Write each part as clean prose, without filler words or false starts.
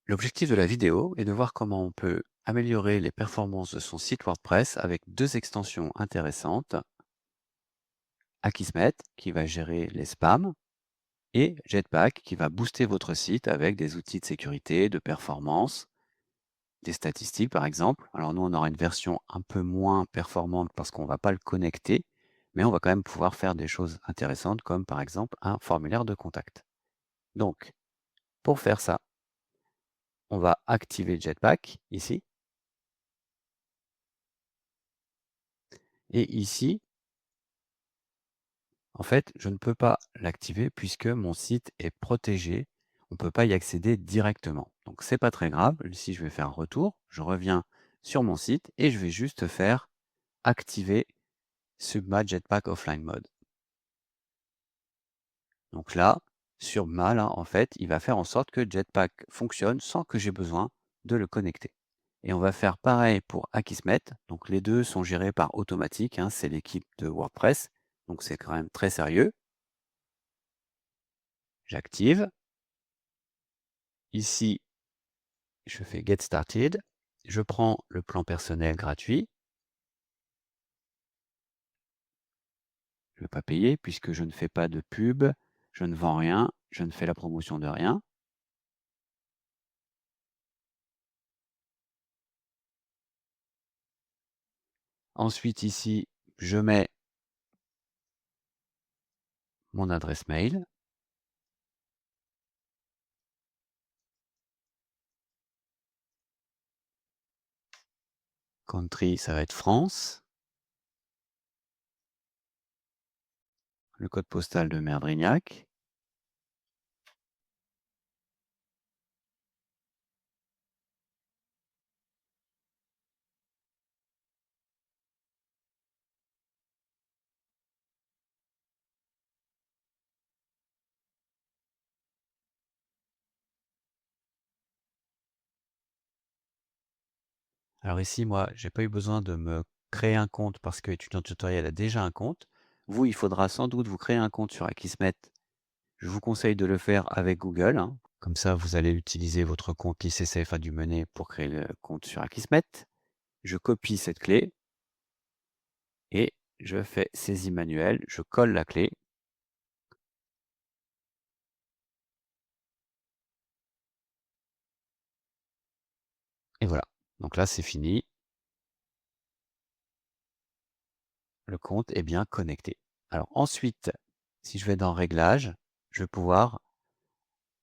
L'objectif de la vidéo est de voir comment on peut améliorer les performances de son site WordPress avec deux extensions intéressantes, Akismet qui va gérer les spams et Jetpack qui va booster votre site avec des outils de sécurité, de performance, des statistiques par exemple. Alors nous on aura une version un peu moins performante parce qu'on ne va pas le connecter, mais on va quand même pouvoir faire des choses intéressantes comme par exemple un formulaire de contact. Donc pour faire ça, on va activer Jetpack ici. Et ici, en fait, je ne peux pas l'activer puisque mon site est protégé. On ne peut pas y accéder directement. Donc, c'est pas très grave. Ici, je vais faire retour. Je reviens sur mon site et je vais juste faire activer Subma Jetpack Offline Mode. Donc là, Subma, là, en fait, il va faire en sorte que Jetpack fonctionne sans que j'ai besoin de le connecter. Et on va faire pareil pour Akismet. Donc, les deux sont gérés par Automatique, hein, c'est l'équipe de WordPress. Donc, c'est quand même très sérieux. J'active. Ici, je fais Get Started. Je prends le plan personnel gratuit. Je ne vais pas payer puisque je ne fais pas de pub, je ne vends rien, je ne fais la promotion de rien. Ensuite, ici, je mets mon adresse mail. Country, ça va être France. Le code postal de Merdrignac. Alors ici, moi, j'ai pas eu besoin de me créer un compte parce que Étudiant Tutoriel a déjà un compte. Vous, il faudra sans doute vous créer un compte sur Akismet. Je vous conseille de le faire avec Google, hein. Comme ça, vous allez utiliser votre compte ICCFA du Menet pour créer le compte sur Akismet. Je copie cette clé et je fais saisie manuelle, je colle la clé. Et voilà. Donc là, c'est fini. Le compte est bien connecté. Alors ensuite, si je vais dans Réglages, je vais pouvoir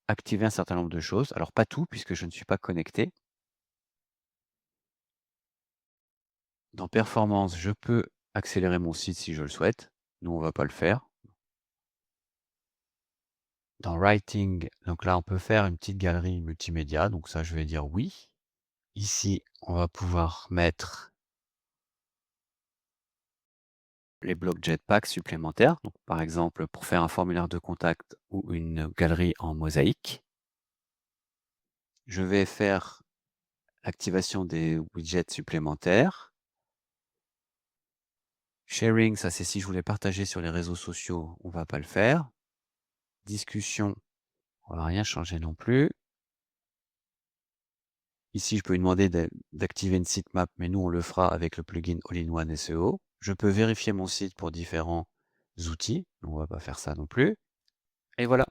activer un certain nombre de choses. Alors pas tout, puisque je ne suis pas connecté. Dans Performance, je peux accélérer mon site si je le souhaite. Nous, on ne va pas le faire. Dans Writing, donc là, on peut faire une petite galerie multimédia. Donc ça, je vais dire oui. Ici, on va pouvoir mettre les blocs Jetpack supplémentaires. Donc, par exemple, pour faire un formulaire de contact ou une galerie en mosaïque. Je vais faire l'activation des widgets supplémentaires. Sharing, ça c'est si je voulais partager sur les réseaux sociaux, on ne va pas le faire. Discussion, on ne va rien changer non plus. Ici, je peux lui demander d'activer une sitemap, mais nous, on le fera avec le plugin All-in-One SEO. Je peux vérifier mon site pour différents outils, on ne va pas faire ça non plus. Et voilà.